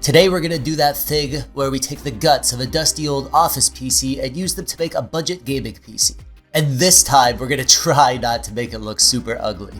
Today we're gonna do that thing where we take the guts of a dusty old office PC and use them to make a budget gaming PC. And this time we're gonna try not to make it look super ugly.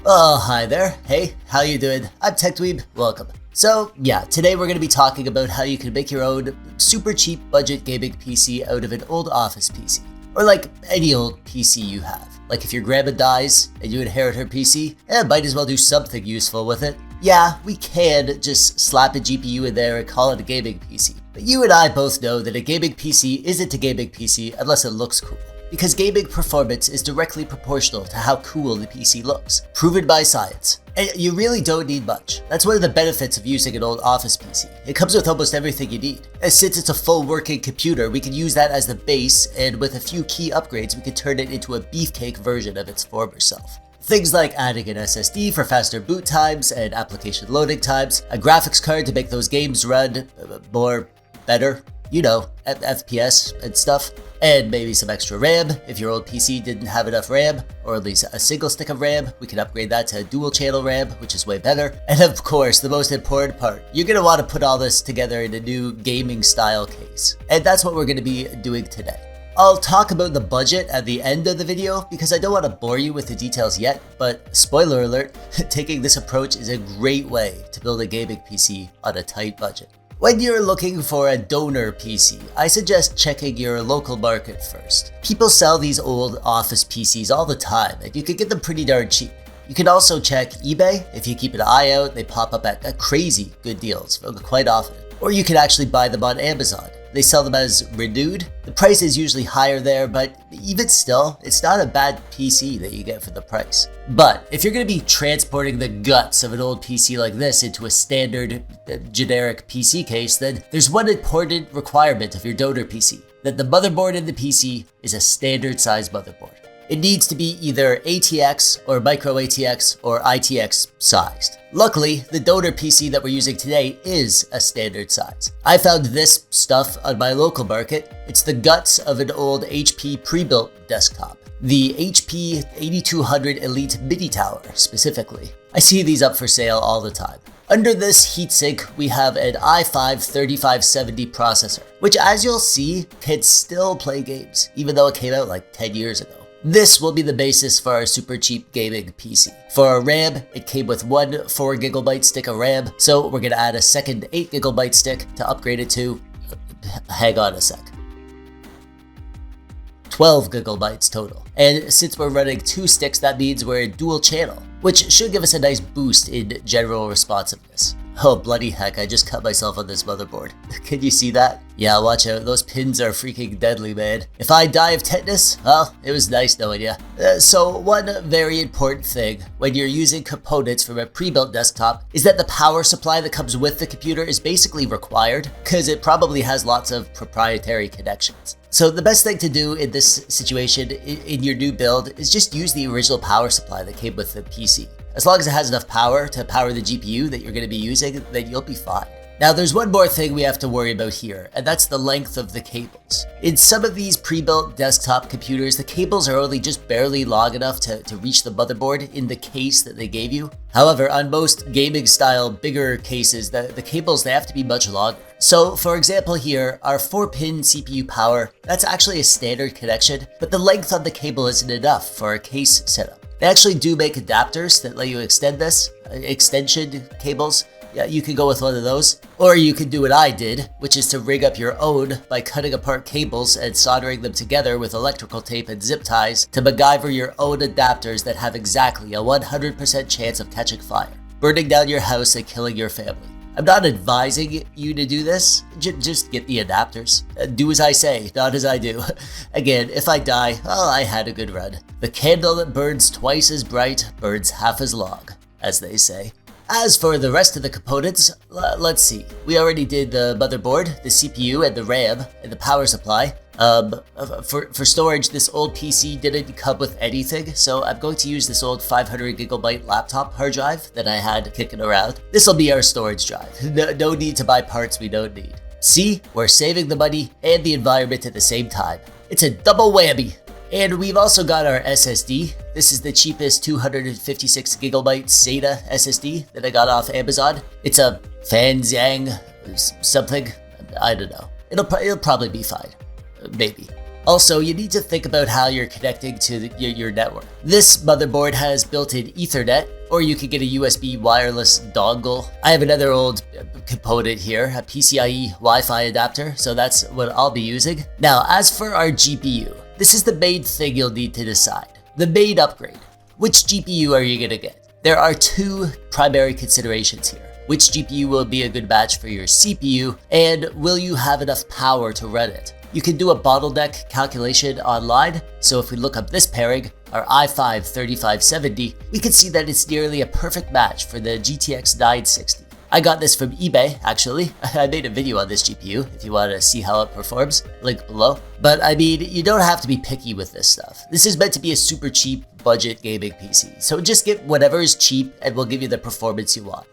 Oh, hi there. Hey, how you doing? I'm TechDweeb, welcome. So yeah, today we're gonna be talking about how you can make your own super cheap budget gaming PC out of an old office PC. Or like any old PC you have. Like if your grandma dies and you inherit her PC, might as well do something useful with it. Yeah, we can just slap a GPU in there and call it a gaming PC. But you and I both know that a gaming PC isn't a gaming PC unless it looks cool. Because gaming performance is directly proportional to how cool the PC looks, proven by science. And you really don't need much. That's one of the benefits of using an old office PC. It comes with almost everything you need. And since it's a full working computer, we can use that as the base, and with a few key upgrades, we can turn it into a beefcake version of its former self. Things like adding an SSD for faster boot times and application loading times, a graphics card to make those games run better, you know, FPS and stuff. And maybe some extra RAM. If your old PC didn't have enough RAM, or at least a single stick of RAM, we can upgrade that to dual channel RAM, which is way better. And of course, the most important part, you're gonna want to put all this together in a new gaming style case. And that's what we're gonna be doing today. I'll talk about the budget at the end of the video because I don't want to bore you with the details yet, but spoiler alert, taking this approach is a great way to build a gaming PC on a tight budget. When you're looking for a donor PC, I suggest checking your local market first. People sell these old office PCs all the time, and you can get them pretty darn cheap. You can also check eBay. If you keep an eye out, they pop up at crazy good deals quite often. Or you can actually buy them on Amazon. They sell them as renewed. The price is usually higher there, but even still, it's not a bad PC that you get for the price. But if you're going to be transporting the guts of an old PC like this into a standard generic PC case, then there's one important requirement of your donor PC, that the motherboard in the PC is a standard size motherboard. It needs to be either ATX or micro ATX or ITX sized. Luckily, the donor PC that we're using today is a standard size. I found this stuff on my local market. It's the guts of an old HP pre-built desktop. The HP 8200 Elite minitower specifically. I see these up for sale all the time. Under this heatsink, we have an i5-3570 processor, which as you'll see, can still play games, even though it came out like 10 years ago. This will be the basis for our super cheap gaming PC. For our RAM, it came with one 4GB stick of RAM, so we're gonna add a second 8GB stick to upgrade it to, hang on a sec, 12GB total. And since we're running two sticks, that means we're dual channel, which should give us a nice boost in general responsiveness. Oh bloody heck, I just cut myself on this motherboard. Can you see that? Yeah, watch out, those pins are freaking deadly, man. If I die of tetanus, well, it was nice knowing ya. So one very important thing when you're using components from a pre-built desktop is that the power supply that comes with the computer is basically required, because it probably has lots of proprietary connections. So the best thing to do in this situation in your new build is just use the original power supply that came with the PC. As long as it has enough power to power the GPU that you're going to be using, then you'll be fine. Now there's one more thing we have to worry about here, and that's the length of the cables. In some of these pre-built desktop computers, the cables are only just barely long enough to reach the motherboard in the case that they gave you. However, on most gaming style bigger cases, the cables, they have to be much longer. So for example here, our 4-pin CPU power, that's actually a standard connection, but the length on the cable isn't enough for our case setup. They actually do make adapters that let you extend this, extension cables. Yeah, you can go with one of those. Or you can do what I did, which is to rig up your own by cutting apart cables and soldering them together with electrical tape and zip ties to MacGyver your own adapters that have exactly a 100% chance of catching fire, burning down your house and killing your family. I'm not advising you to do this, just get the adapters. Do as I say, not as I do. Again, if I die, well, I had a good run. The candle that burns twice as bright burns half as long, as they say. As for the rest of the components, let's see. We already did the motherboard, the CPU, and the RAM, and the power supply. For storage, this old PC didn't come with anything, so I'm going to use this old 500GB laptop hard drive that I had kicking around. This will be our storage drive. No need to buy parts we don't need. See, we're saving the money and the environment at the same time. It's a double whammy. And we've also got our SSD. This is the cheapest 256 gigabyte SATA SSD that I got off Amazon. It's a Fanzang something, I don't know. It'll probably be fine, maybe. Also, you need to think about how you're connecting to your network. This motherboard has built-in Ethernet, or you could get a USB wireless dongle. I have another old component here, a PCIe Wi-Fi adapter, so that's what I'll be using. Now, as for our GPU, this is the main thing you'll need to decide. The main upgrade. Which GPU are you gonna get? There are two primary considerations here. Which GPU will be a good match for your CPU, and will you have enough power to run it? You can do a bottleneck calculation online, so if we look up this pairing, our i5-3570, we can see that it's nearly a perfect match for the GTX 960. I got this from eBay, actually. I made a video on this GPU if you want to see how it performs, link below. But I mean, you don't have to be picky with this stuff. This is meant to be a super cheap budget gaming PC, so just get whatever is cheap and we'll give you the performance you want.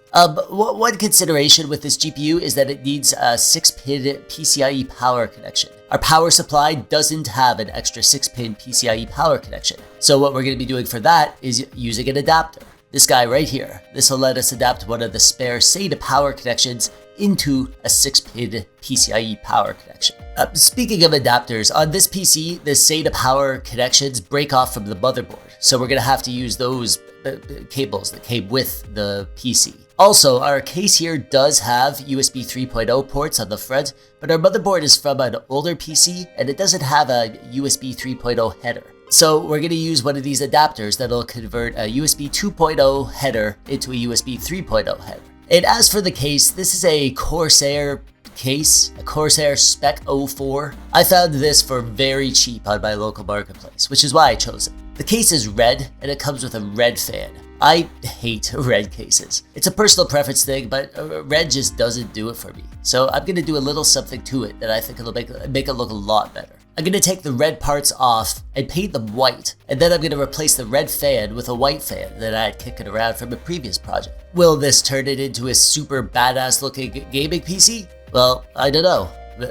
One consideration with this GPU is that it needs a 6-pin PCIe power connection. Our power supply doesn't have an extra 6-pin PCIe power connection. So what we're going to be doing for that is using an adapter. This guy right here. This will let us adapt one of the spare SATA power connections into a 6-pin PCIe power connection. Speaking of adapters, on this PC, the SATA power connections break off from the motherboard. So we're going to have to use those cables that came with the PC. Also, our case here does have USB 3.0 ports on the front, but our motherboard is from an older PC and it doesn't have a USB 3.0 header. So we're going to use one of these adapters that'll convert a USB 2.0 header into a USB 3.0 header. And as for the case, this is a Corsair case, a Corsair Spec 04. I found this for very cheap on my local marketplace, which is why I chose it. The case is red and it comes with a red fan. I hate red cases. It's a personal preference thing, but red just doesn't do it for me. So I'm going to do a little something to it that I think it'll make it look a lot better. I'm going to take the red parts off and paint them white, and then I'm going to replace the red fan with a white fan that I had kicking around from a previous project. Will this turn it into a super badass looking gaming PC? Well, I don't know.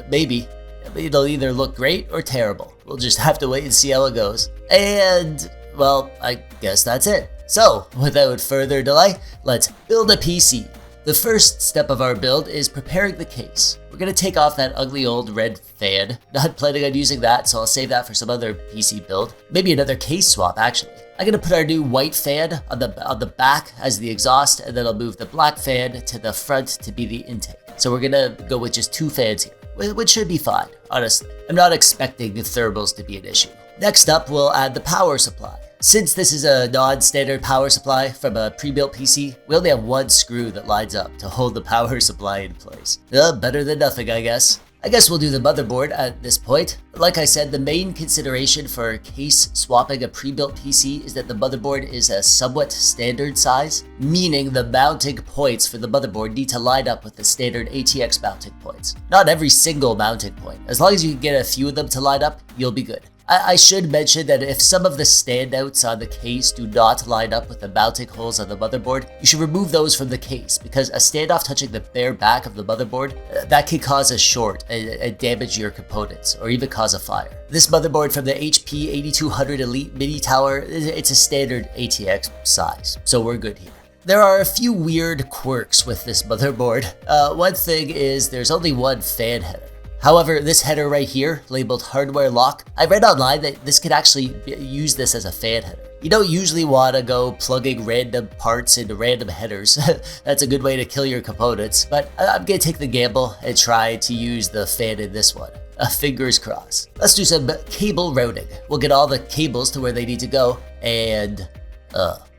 Maybe. It'll either look great or terrible. We'll just have to wait and see how it goes. And, well, I guess that's it. So, without further delay, let's build a PC. The first step of our build is preparing the case. We're going to take off that ugly old red fan. Not planning on using that, so I'll save that for some other PC build. Maybe another case swap, actually. I'm going to put our new white fan on the back as the exhaust, and then I'll move the black fan to the front to be the intake. So we're going to go with just two fans here, which should be fine, honestly. I'm not expecting the thermals to be an issue. Next up, we'll add the power supply. Since this is a non-standard power supply from a pre-built PC, we only have one screw that lines up to hold the power supply in place. Better than nothing, I guess. I guess we'll do the motherboard at this point. Like I said, the main consideration for case swapping a pre-built PC is that the motherboard is a somewhat standard size, meaning the mounting points for the motherboard need to line up with the standard ATX mounting points. Not every single mounting point. As long as you can get a few of them to line up, you'll be good. I should mention that if some of the standouts on the case do not line up with the mounting holes on the motherboard, you should remove those from the case, because a standoff touching the bare back of the motherboard, that can cause a short and damage your components, or even cause a fire. This motherboard from the HP 8200 Elite mini tower, it's a standard ATX size, so we're good here. There are a few weird quirks with this motherboard. One thing is there's only one fan header. However, this header right here, labeled hardware lock, I read online that this could actually use this as a fan header. You don't usually want to go plugging random parts into random headers. That's a good way to kill your components, but I'm going to take the gamble and try to use the fan in this one. Fingers crossed. Let's do some cable routing. We'll get all the cables to where they need to go, and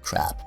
crap.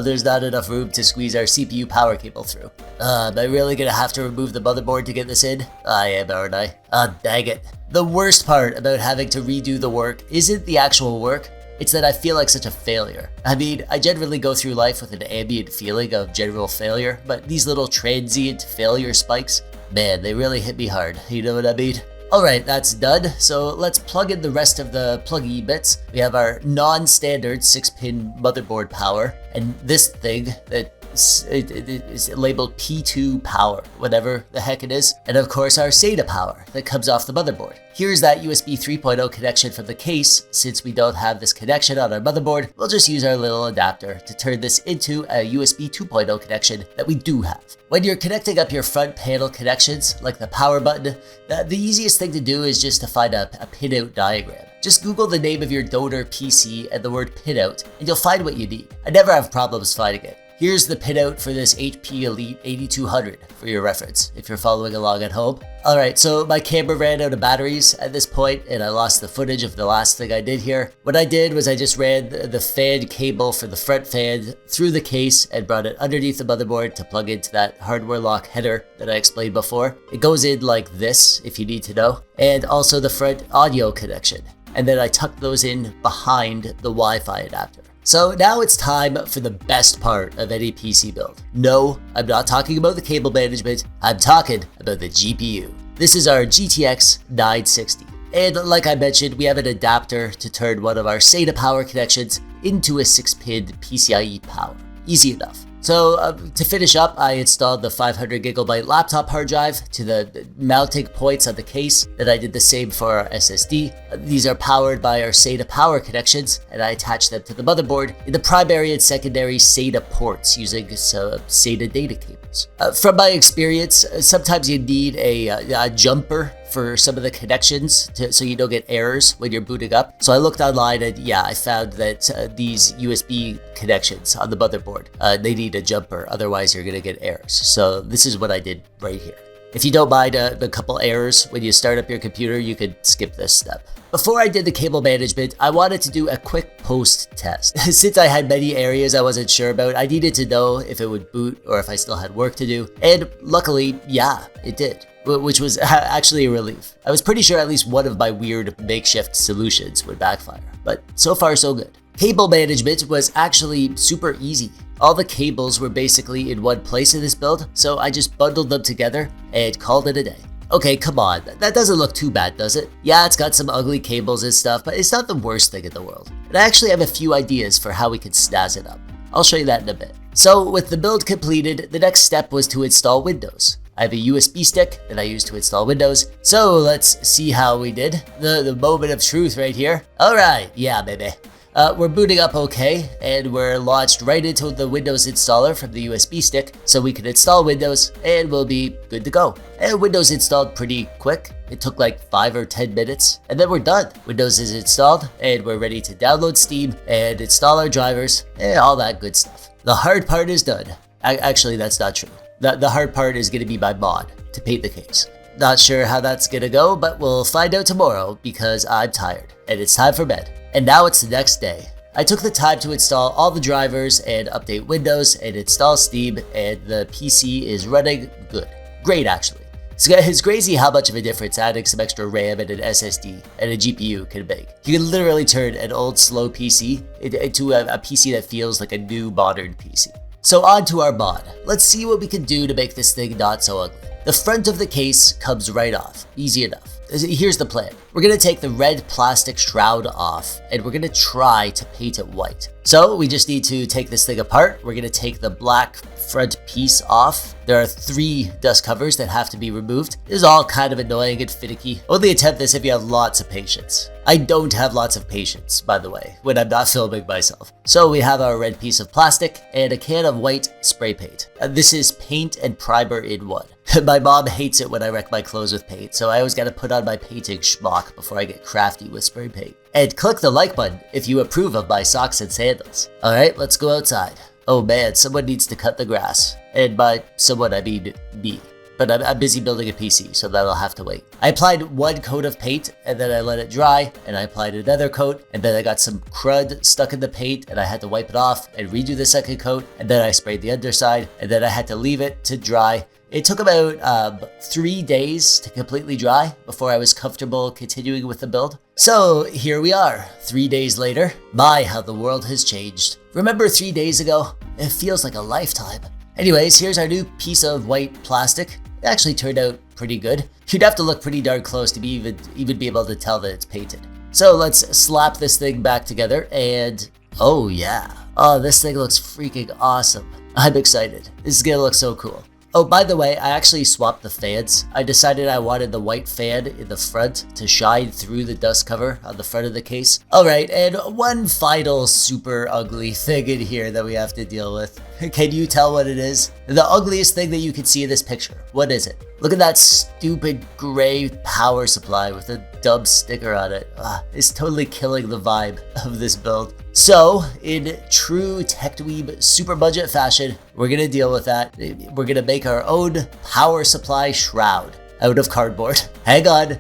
There's not enough room to squeeze our CPU power cable through. Am I really gonna have to remove the motherboard to get this in? I am, aren't I? Dang it. The worst part about having to redo the work isn't the actual work, it's that I feel like such a failure. I mean, I generally go through life with an ambient feeling of general failure, but these little transient failure spikes, man, they really hit me hard, you know what I mean? Alright, that's done, so let's plug in the rest of the plug-in bits. We have our non-standard 6-pin motherboard power, and this thing that it is labeled P2 power, whatever the heck it is. And of course our SATA power that comes off the motherboard. Here's that USB 3.0 connection from the case. Since we don't have this connection on our motherboard, we'll just use our little adapter to turn this into a USB 2.0 connection that we do have. When you're connecting up your front panel connections, like the power button, the easiest thing to do is just to find a pinout diagram. Just Google the name of your donor PC and the word pinout, and you'll find what you need. I never have problems finding it. Here's the pinout for this HP Elite 8200 for your reference, if you're following along at home. Alright, so my camera ran out of batteries at this point, and I lost the footage of the last thing I did here. What I did was I just ran the fan cable for the front fan through the case and brought it underneath the motherboard to plug into that hardware lock header that I explained before. It goes in like this, if you need to know, and also the front audio connection. And then I tucked those in behind the Wi-Fi adapter. So now it's time for the best part of any PC build. No, I'm not talking about the cable management, I'm talking about the GPU. This is our GTX 960. And like I mentioned, we have an adapter to turn one of our SATA power connections into a 6-pin PCIe power. Easy enough. So to finish up, I installed the 500GB laptop hard drive to the mounting points on the case, and I did the same for our SSD. These are powered by our SATA power connections, and I attached them to the motherboard in the primary and secondary SATA ports using some SATA data cables. From my experience, sometimes you need a jumper for some of the connections so you don't get errors when you're booting up. So I looked online and yeah, I found that these USB connections on the motherboard, they need a jumper, otherwise you're gonna get errors. So this is what I did right here. If you don't mind a couple errors when you start up your computer, you could skip this step. Before I did the cable management, I wanted to do a quick post test. Since I had many areas I wasn't sure about, I needed to know if it would boot or if I still had work to do. And luckily, yeah, it did. Which was actually a relief. I was pretty sure at least one of my weird makeshift solutions would backfire, but so far so good. Cable management was actually super easy. All the cables were basically in one place in this build, so I just bundled them together and called it a day. Okay, come on, that doesn't look too bad, does it? Yeah, it's got some ugly cables and stuff, but it's not the worst thing in the world. And I actually have a few ideas for how we can snazz it up. I'll show you that in a bit. So with the build completed, the next step was to install Windows. I have a USB stick that I use to install Windows, so let's see how we did. The moment of truth right here. Alright, yeah baby. We're booting up okay, and we're launched right into the Windows installer from the USB stick, so we can install Windows, and we'll be good to go. And Windows installed pretty quick. It took like 5 or 10 minutes, and then we're done. Windows is installed, and we're ready to download Steam, and install our drivers, and all that good stuff. The hard part is done. Actually, that's not true. The hard part is going to be my mod to paint the case. Not sure how that's going to go, but we'll find out tomorrow because I'm tired and it's time for bed. And now it's the next day. I took the time to install all the drivers and update Windows and install Steam, and the PC is running good. Great actually. It's crazy how much of a difference adding some extra RAM and an SSD and a GPU can make. You can literally turn an old slow PC into a PC that feels like a new modern PC. So on to our mod. Let's see what we can do to make this thing not so ugly. The front of the case comes right off, easy enough. Here's the plan. We're gonna take the red plastic shroud off and we're gonna try to paint it white. So we just need to take this thing apart. We're gonna take the black front piece off. There are 3 dust covers that have to be removed. This is all kind of annoying and finicky. Only attempt this if you have lots of patience. I don't have lots of patience, by the way, when I'm not filming myself. So we have our red piece of plastic and a can of white spray paint. This is paint and primer in one. My mom hates it when I wreck my clothes with paint, so I always gotta put on my painting schmuck before I get crafty with spray paint. And click the like button if you approve of my socks and sandals. Alright, let's go outside. Oh man, someone needs to cut the grass. And by someone, I mean me. But I'm busy building a PC, so that'll have to wait. I applied 1 coat of paint, and then I let it dry, and I applied another coat, and then I got some crud stuck in the paint, and I had to wipe it off and redo the second coat, and then I sprayed the underside, and then I had to leave it to dry. It took about 3 days to completely dry before I was comfortable continuing with the build. So here we are, 3 days later. My, how the world has changed. Remember 3 days ago? It feels like a lifetime. Anyways, here's our new piece of white plastic. It actually turned out pretty good. You'd have to look pretty darn close to even be able to tell that it's painted. So let's slap this thing back together and oh yeah. Oh, this thing looks freaking awesome. I'm excited. This is gonna look so cool. Oh, by the way, I actually swapped the fans. I decided I wanted the white fan in the front to shine through the dust cover on the front of the case. Alright, and one final super ugly thing in here that we have to deal with. Can you tell what it is? The ugliest thing that you can see in this picture. What is it? Look at that stupid gray power supply with a dumb sticker on it. It's totally killing the vibe of this build. So, in true TechDweeb super budget fashion, we're gonna deal with that. We're gonna make our own power supply shroud out of cardboard. Hang on,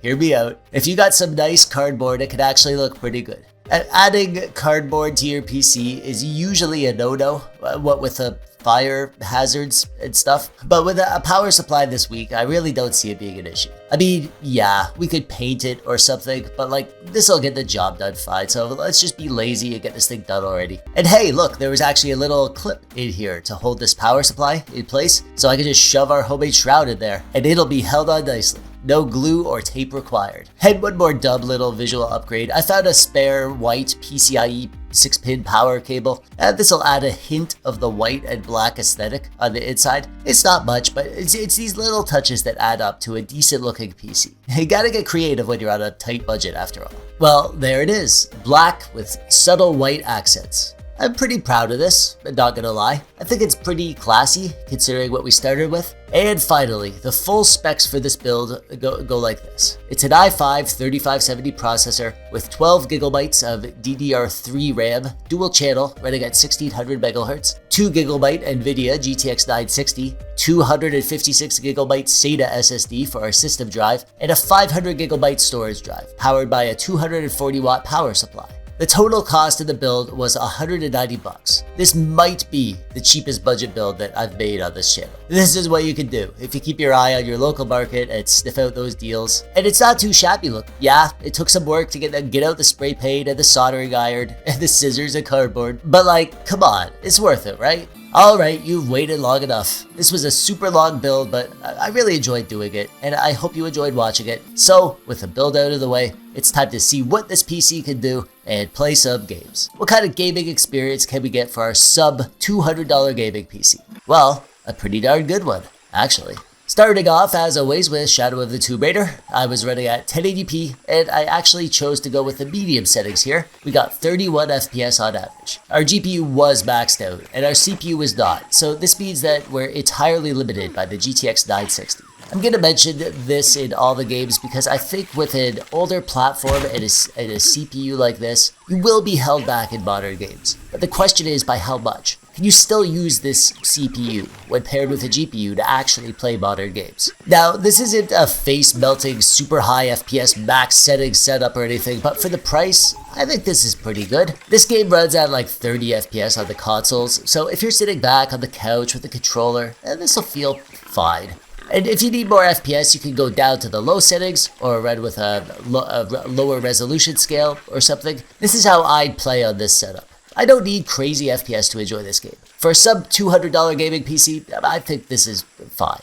hear me out. If you got some nice cardboard, it can actually look pretty good. Adding cardboard to your PC is usually a no-no, what with the fire hazards and stuff. But with a power supply this week, I really don't see it being an issue. I mean, yeah, we could paint it or something, but like, this'll get the job done fine. So let's just be lazy and get this thing done already. And hey, look, there was actually a little clip in here to hold this power supply in place. So I can just shove our homemade shroud in there and it'll be held on nicely. No glue or tape required. And one more dumb little visual upgrade. I found a spare white PCIe 6-pin power cable, and this will add a hint of the white and black aesthetic on the inside. It's not much, but it's these little touches that add up to a decent looking PC. You gotta get creative when you're on a tight budget after all. Well, there it is. Black with subtle white accents. I'm pretty proud of this, but not gonna lie. I think it's pretty classy considering what we started with. And finally, the full specs for this build go like this. It's an i5-3570 processor with 12 gigabytes of DDR3 RAM, dual channel running at 1600 MHz, 2 gigabyte nvidia GTX 960, 256 gigabyte SATA SSD for our system drive, and a 500 gigabyte storage drive powered by a 240 watt power supply. The total cost of the build was $190. This might be the cheapest budget build that I've made on this channel. This is what you can do if you keep your eye on your local market and sniff out those deals. And it's not too shabby looking. Yeah, it took some work to get out the spray paint and the soldering iron and the scissors and cardboard. But like, come on, it's worth it, right? Alright, you've waited long enough. This was a super long build, but I really enjoyed doing it, and I hope you enjoyed watching it. So, with the build out of the way, it's time to see what this PC can do and play some games. What kind of gaming experience can we get for our sub $200 gaming PC? Well, a pretty darn good one, actually. Starting off, as always, with Shadow of the Tomb Raider, I was running at 1080p, and I actually chose to go with the medium settings here. We got 31 FPS on average. Our GPU was maxed out, and our CPU was not, so this means that we're entirely limited by the GTX 960. I'm going to mention this in all the games because I think with an older platform and a CPU like this, you will be held back in modern games. But the question is, by how much? Can you still use this CPU when paired with a GPU to actually play modern games? Now, this isn't a face-melting, super high FPS max settings setup or anything, but for the price, I think this is pretty good. This game runs at like 30 FPS on the consoles, so if you're sitting back on the couch with a controller, this will feel fine. And if you need more FPS, you can go down to the low settings or run with a lower resolution scale or something. This is how I'd play on this setup. I don't need crazy FPS to enjoy this game. For a sub $200 gaming PC, I think this is fine.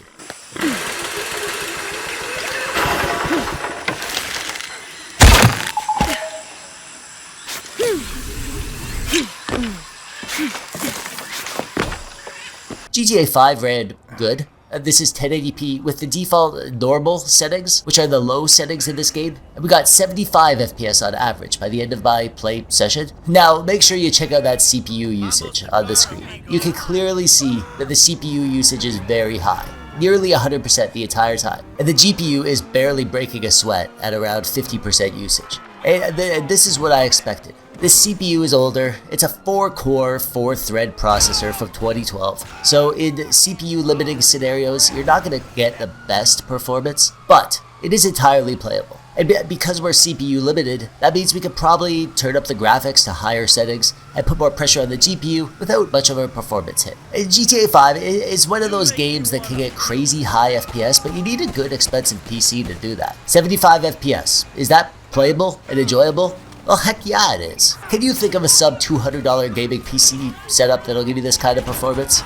GTA 5 ran good. This is 1080p with the default normal settings, which are the low settings in this game. And we got 75 FPS on average by the end of my play session. Now, make sure you check out that CPU usage on the screen. You can clearly see that the CPU usage is very high, nearly 100% the entire time. And the GPU is barely breaking a sweat at around 50% usage. And this is what I expected. This CPU is older. It's a 4-core, 4-thread processor from 2012. So in CPU limiting scenarios, you're not going to get the best performance, but it is entirely playable. And because we're CPU limited, that means we could probably turn up the graphics to higher settings and put more pressure on the GPU without much of a performance hit. And GTA 5 is one of those games that can get crazy high FPS, but you need a good expensive PC to do that. 75 FPS, is that playable and enjoyable? Well, heck yeah, it is. Can you think of a sub $200 gaming PC setup that'll give you this kind of performance?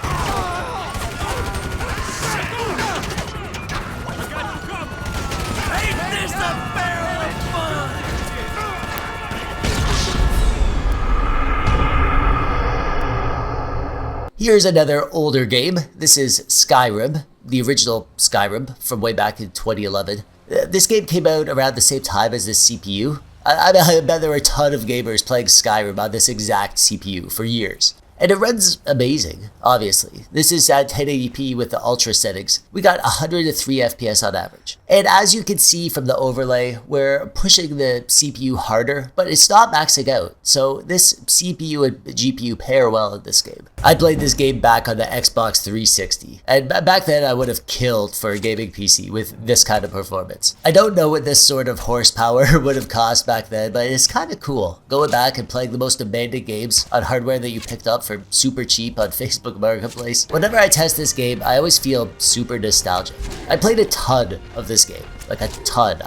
Here's another older game. This is Skyrim, the original Skyrim from way back in 2011. This game came out around the same time as this CPU. I bet there were a ton of gamers playing Skyrim on this exact CPU for years. And it runs amazing, obviously. This is at 1080p with the ultra settings. We got 103 FPS on average. And as you can see from the overlay, we're pushing the CPU harder, but it's not maxing out. So this CPU and GPU pair well in this game. I played this game back on the Xbox 360, and back then I would have killed for a gaming PC with this kind of performance. I don't know what this sort of horsepower would have cost back then, but it's kind of cool. Going back and playing the most demanding games on hardware that you picked up for super cheap on Facebook Marketplace. Whenever I test this game, I always feel super nostalgic. I played a ton of this game, like a ton.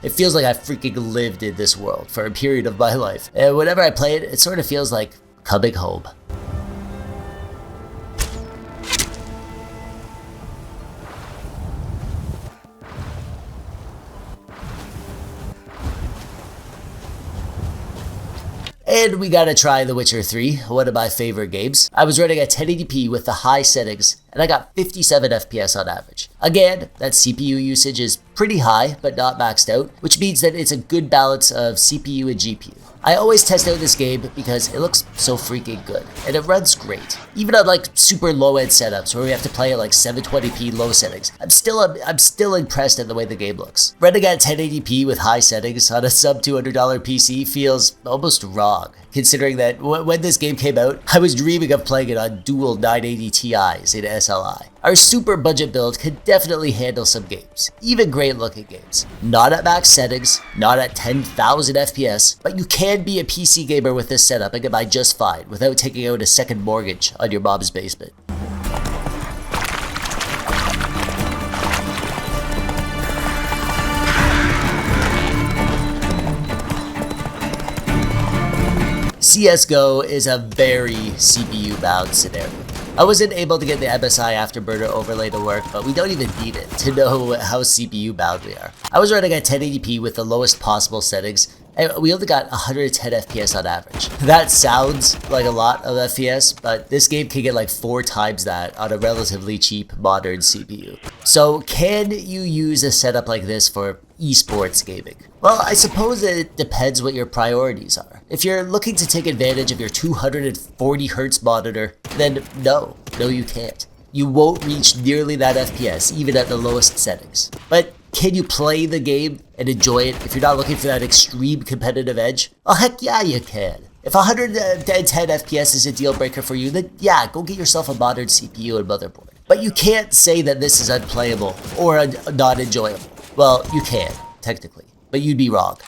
It feels like I freaking lived in this world for a period of my life. And whenever I play it, it sort of feels like coming home. And we gotta try The Witcher 3, one of my favorite games. I was running at 1080p with the high settings, and I got 57 FPS on average. Again, that CPU usage is pretty high, but not maxed out, which means that it's a good balance of CPU and GPU. I always test out this game because it looks so freaking good, and it runs great. Even on like super low-end setups where we have to play at like 720p low settings, I'm still impressed at the way the game looks. Running at 1080p with high settings on a sub $200 PC feels almost wrong, considering that when this game came out, I was dreaming of playing it on dual 980 Ti's in SLI. Our super budget build can definitely handle some games, even great looking games. Not at max settings, not at 10,000 FPS, but you can be a PC gamer with this setup and get by just fine without taking out a second mortgage on your mom's basement. CSGO is a very CPU-bound scenario. I wasn't able to get the MSI Afterburner overlay to work, but we don't even need it to know how CPU-bound we are. I was running at 1080p with the lowest possible settings, and we only got 110 FPS on average. That sounds like a lot of FPS, but this game can get like 4 times that on a relatively cheap modern CPU. So can you use a setup like this for esports gaming? Well, I suppose it depends what your priorities are. If you're looking to take advantage of your 240 Hz monitor, then no you can't. You won't reach nearly that FPS, even at the lowest settings. But can you play the game and enjoy it if you're not looking for that extreme competitive edge? Oh heck yeah, you can. If 110 FPS is a deal breaker for you, then yeah, go get yourself a modern CPU and motherboard. But you can't say that this is unplayable or not enjoyable. Well, you can, technically, but you'd be wrong.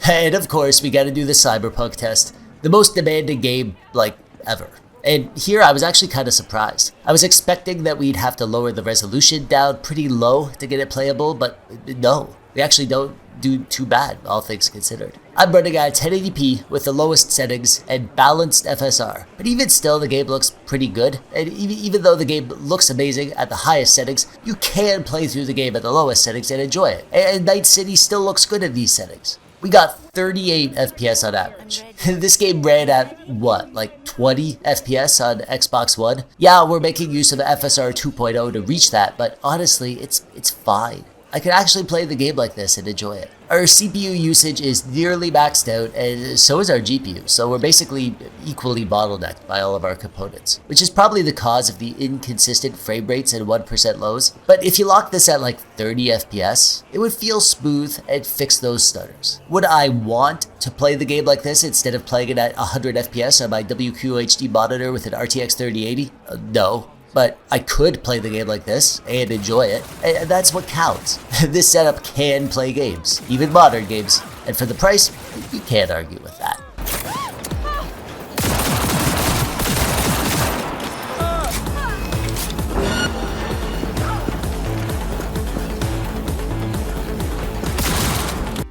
And of course, we gotta do the Cyberpunk test, the most demanding game, like, ever. And here I was actually kind of surprised. I was expecting that we'd have to lower the resolution down pretty low to get it playable, but no, we actually don't do too bad, all things considered. I'm running at 1080p with the lowest settings and balanced FSR, but even still the game looks pretty good, and even though the game looks amazing at the highest settings, you can play through the game at the lowest settings and enjoy it. And Night City still looks good at these settings. We got 38 FPS on average. This game ran at, what, like 20 FPS on Xbox One? Yeah, we're making use of FSR 2.0 to reach that, but honestly, it's fine. I could actually play the game like this and enjoy it. Our CPU usage is nearly maxed out, and so is our GPU, so we're basically equally bottlenecked by all of our components, which is probably the cause of the inconsistent frame rates and 1% lows. But if you lock this at like 30 FPS, it would feel smooth and fix those stutters. Would I want to play the game like this instead of playing it at 100 FPS on my WQHD monitor with an RTX 3080? No. But I could play the game like this and enjoy it, and that's what counts. This setup can play games, even modern games, and for the price, you can't argue with that.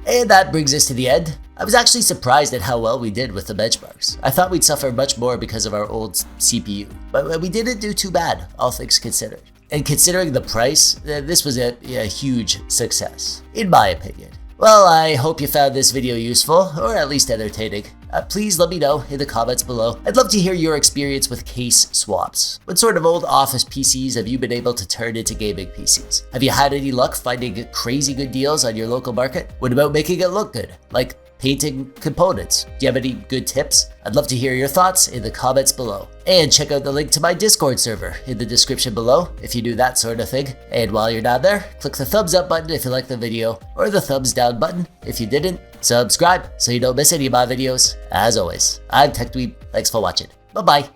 And that brings us to the end. I was actually surprised at how well we did with the benchmarks. I thought we'd suffer much more because of our old CPU, but we didn't do too bad, all things considered. And considering the price, this was a huge success, in my opinion. Well, I hope you found this video useful, or at least entertaining. Please let me know in the comments below. I'd love to hear your experience with case swaps. What sort of old office PCs have you been able to turn into gaming PCs? Have you had any luck finding crazy good deals on your local market? What about making it look good? Like painting components? Do you have any good tips? I'd love to hear your thoughts in the comments below. And check out the link to my Discord server in the description below if you do that sort of thing. And while you're down there, click the thumbs up button if you liked the video, or the thumbs down button if you didn't. Subscribe so you don't miss any of my videos. As always, I'm TechDweeb. Thanks for watching. Bye-bye.